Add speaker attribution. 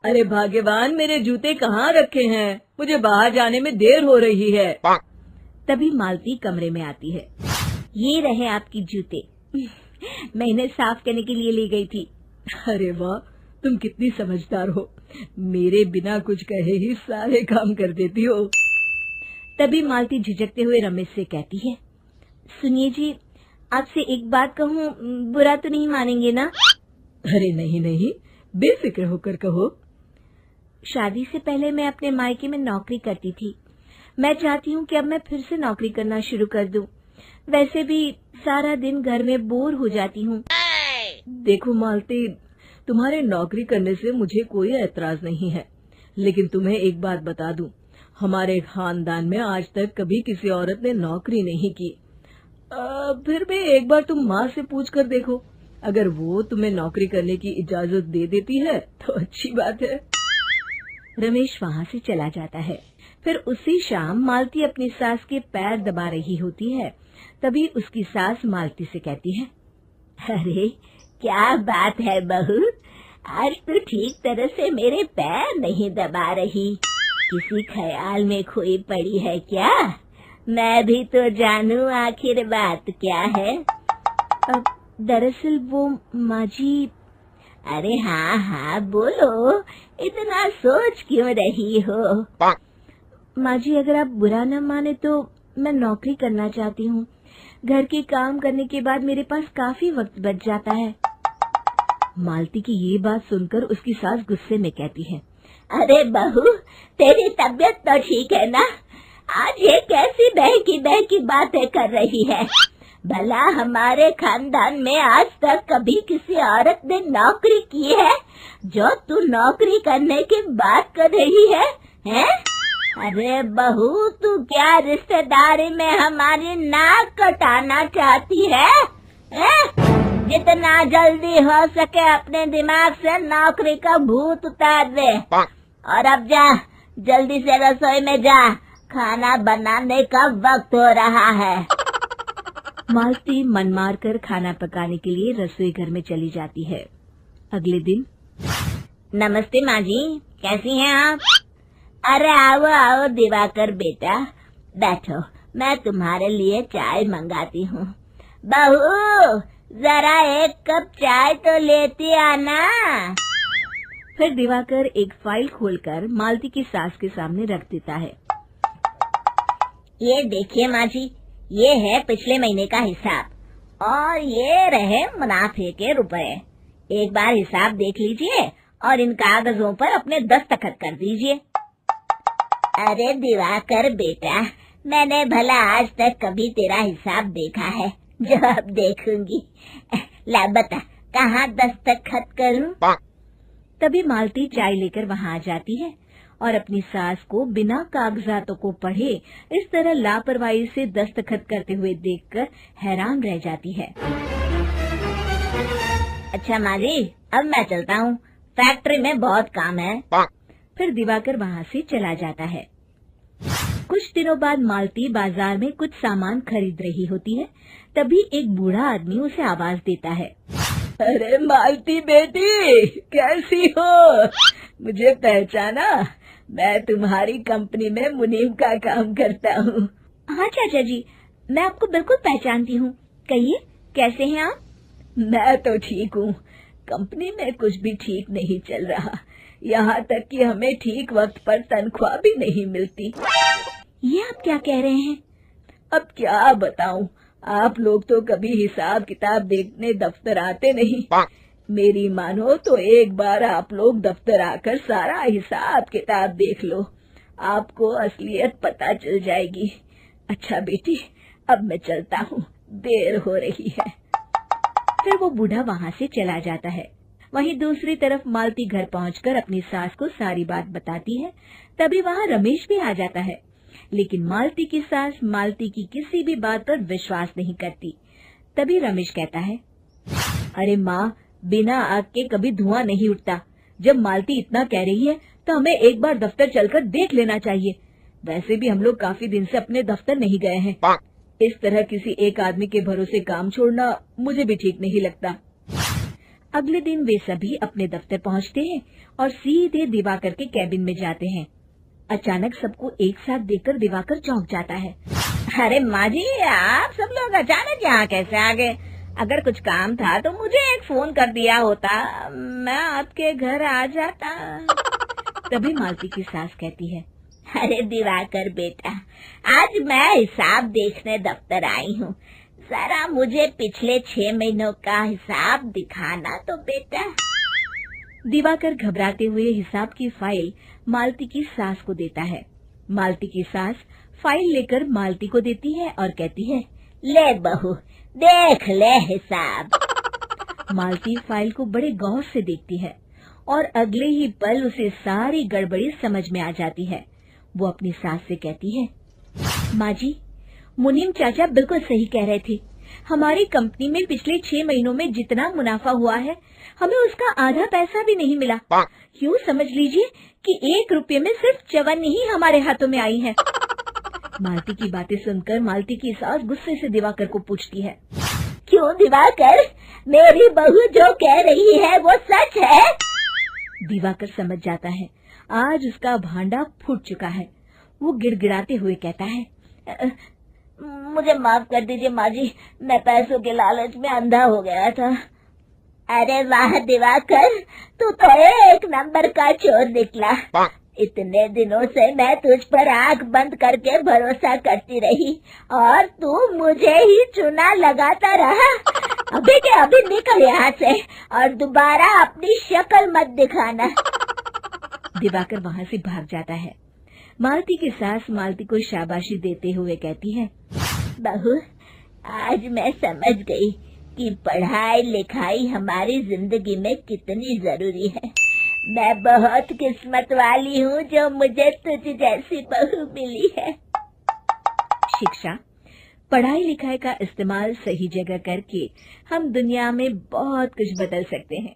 Speaker 1: अरे भाग्यवान, मेरे जूते कहाँ रखे हैं? मुझे बाहर जाने में देर हो रही है।
Speaker 2: तभी मालती कमरे में आती है। ये रहे आपकी जूते। मैं इन्हें साफ करने के लिए ले गई थी।
Speaker 1: अरे वाह, तुम कितनी समझदार हो। मेरे बिना कुछ कहे ही सारे काम कर देती हो।
Speaker 2: तभी मालती झिझकते हुए रमेश से कहती है, सुनिए जी, आपसे एक बात कहूँ, बुरा तो नहीं मानेंगे ना?
Speaker 1: अरे नहीं नहीं, बेफिक्र होकर कहो।
Speaker 2: शादी से पहले मैं अपने मायके में नौकरी करती थी। मैं चाहती हूँ कि अब मैं फिर से नौकरी करना शुरू कर दूं। वैसे भी सारा दिन घर में बोर हो जाती हूँ।
Speaker 1: देखो मालती, तुम्हारे नौकरी करने से मुझे कोई ऐतराज नहीं है, लेकिन तुम्हें एक बात बता दूं, हमारे खानदान में आज तक कभी किसी औरत ने नौकरी नहीं की। फिर भी एक बार तुम माँ से पूछ कर देखो, अगर वो तुम्हें नौकरी करने की इजाजत दे देती है तो अच्छी बात है।
Speaker 2: रमेश वहाँ से चला जाता है। फिर उसी शाम मालती अपनी सास के पैर दबा रही होती है। तभी उसकी सास मालती से कहती है, अरे क्या बात है बहू, आज तो ठीक तरह से मेरे पैर नहीं दबा रही। किसी ख्याल में खोई पड़ी है क्या? मैं भी तो जानूं आखिर बात क्या है। अब दरअसल वो माँ जी। अरे हाँ हाँ बोलो, इतना सोच क्यों रही हो? माँ जी, अगर आप बुरा न माने तो मैं नौकरी करना चाहती हूँ। घर के काम करने के बाद मेरे पास काफी वक्त बच जाता है। मालती की ये बात सुनकर उसकी सास गुस्से में कहती है, अरे बहू, तेरी तबीयत तो ठीक है ना? आज ये कैसी बहकी बातें कर रही है? भला हमारे खानदान में आज तक कभी किसी औरत ने नौकरी की है जो तू नौकरी करने की बात कर रही है, हैं? अरे बहू, तू क्या रिश्तेदारी में हमारी नाक कटाना चाहती है? जितना जल्दी हो सके अपने दिमाग से नौकरी का भूत उतार दे। और अब जा, जल्दी से रसोई में जा, खाना बनाने का वक्त हो रहा है। मालती मन मार कर खाना पकाने के लिए रसोई घर में चली जाती है। अगले दिन, नमस्ते माँ जी, कैसी हैं आप? अरे आओ आओ दिवाकर बेटा, बैठो, मैं तुम्हारे लिए चाय मंगाती हूँ। बहू, जरा एक कप चाय तो लेती आना। फिर दिवाकर एक फाइल खोलकर मालती की सास के सामने रख देता है। ये देखिए माँ जी, ये है पिछले महीने का हिसाब और ये रहे मुनाफे के रुपए। एक बार हिसाब देख लीजिए और इन कागजों पर अपने दस्तखत कर दीजिए। अरे दिवाकर बेटा, मैंने भला आज तक कभी तेरा हिसाब देखा है जो अब देखूंगी? ला बता, कहाँ दस्तखत करूं? तभी मालती चाय लेकर वहाँ आ जाती है और अपनी सास को बिना कागजातों को पढ़े इस तरह लापरवाही से दस्तखत करते हुए देखकर हैरान रह जाती है। अच्छा माँ जी, अब मैं चलता हूँ, फैक्ट्री में बहुत काम है। फिर दिवाकर वहाँ से चला जाता है। कुछ दिनों बाद मालती बाजार में कुछ सामान खरीद रही होती है। तभी एक बूढ़ा आदमी उसे आवाज देता है,
Speaker 1: अरे मालती बेटी, कैसी हो? मुझे पहचाना? मैं तुम्हारी कंपनी में मुनीम का काम करता हूँ।
Speaker 2: हाँ चाचा जी, मैं आपको बिल्कुल पहचानती हूँ। कहिए, कैसे हैं आप?
Speaker 1: मैं तो ठीक हूँ। कंपनी में कुछ भी ठीक नहीं चल रहा, यहाँ तक कि हमें ठीक वक्त पर तनख्वाह भी नहीं मिलती।
Speaker 2: ये आप क्या कह रहे हैं?
Speaker 1: अब क्या बताऊँ, आप लोग तो कभी हिसाब किताब देखने दफ्तर आते नहीं। मेरी मानो तो एक बार आप लोग दफ्तर आकर सारा हिसाब किताब देख लो, आपको असलियत पता चल जाएगी। अच्छा बेटी, अब मैं चलता हूँ, देर हो रही है।
Speaker 2: फिर वो बूढ़ा वहाँ से चला जाता है। वहीं दूसरी तरफ मालती घर पहुंचकर अपनी सास को सारी बात बताती है। तभी वहाँ रमेश भी आ जाता है, लेकिन मालती की सास मालती की किसी भी बात पर विश्वास नहीं करती। तभी रमेश कहता है, अरे माँ, बिना आग के कभी धुआं नहीं उठता। जब मालती इतना कह रही है तो हमें एक बार दफ्तर चलकर देख लेना चाहिए। वैसे भी हम लोग काफी दिन से अपने दफ्तर नहीं गए हैं। इस तरह किसी एक आदमी के भरोसे काम छोड़ना मुझे भी ठीक नहीं लगता।
Speaker 1: अगले दिन वे सभी अपने दफ्तर पहुंचते हैं और सीधे दिवाकर के कैबिन में जाते हैं। अचानक सबको एक साथ देखकर दिवाकर चौंक जाता है।
Speaker 2: अरे माँ जी, आप सब लोग अचानक यहाँ कैसे आ गए? अगर कुछ काम था तो मुझे एक फोन कर दिया होता, मैं आपके घर आ जाता।
Speaker 1: तभी मालती की सास कहती है,
Speaker 2: अरे दिवाकर बेटा, आज मैं हिसाब देखने दफ्तर आई हूँ, जरा मुझे पिछले 6 महीनों का हिसाब दिखाना तो बेटा।
Speaker 1: दिवाकर घबराते हुए हिसाब की फाइल मालती की सास को देता है। मालती की सास फाइल लेकर मालती को देती है और कहती है,
Speaker 2: ले बहू, देख ले हिसाब।
Speaker 1: मालती फाइल को बड़े गौर से देखती है और अगले ही पल उसे सारी गड़बड़ी समझ में आ जाती है। वो अपनी सास से कहती है, माँ जी, मुनीम चाचा बिल्कुल सही कह रहे थे। हमारी कंपनी में पिछले 6 महीनों में जितना मुनाफा हुआ है, हमें उसका आधा पैसा भी नहीं मिला। यूँ समझ लीजिए कि 1 रुपये में सिर्फ चवन्नी ही हमारे हाथों में आई है। मालती की बातें सुनकर मालती की सास गुस्से से दिवाकर को पूछती है,
Speaker 2: क्यों दिवाकर, मेरी बहू जो कह रही है वो सच है?
Speaker 1: दिवाकर समझ जाता है आज उसका भांडा फूट चुका है। वो गिड़गिड़ाते हुए कहता है,
Speaker 2: मुझे माफ कर दीजिए माँ जी, मैं पैसों के लालच में अंधा हो गया था। अरे वाह दिवाकर, तू तो एक नंबर का चोर निकला। इतने दिनों से मैं तुझ पर आंख बंद करके भरोसा करती रही और तू मुझे ही चुना लगाता रहा। अभी के अभी निकल यहाँ से और दोबारा अपनी शक्ल मत दिखाना।
Speaker 1: दिवाकर वहाँ से भाग जाता है। मालती की सास मालती को शाबाशी देते हुए कहती है,
Speaker 2: बहू, आज मैं समझ गई कि पढ़ाई लिखाई हमारी जिंदगी में कितनी जरूरी है। मैं बहुत किस्मत वाली हूँ जो मुझे तुझ जैसी बहू मिली है।
Speaker 1: शिक्षा, पढ़ाई लिखाई का इस्तेमाल सही जगह करके हम दुनिया में बहुत कुछ बदल सकते हैं।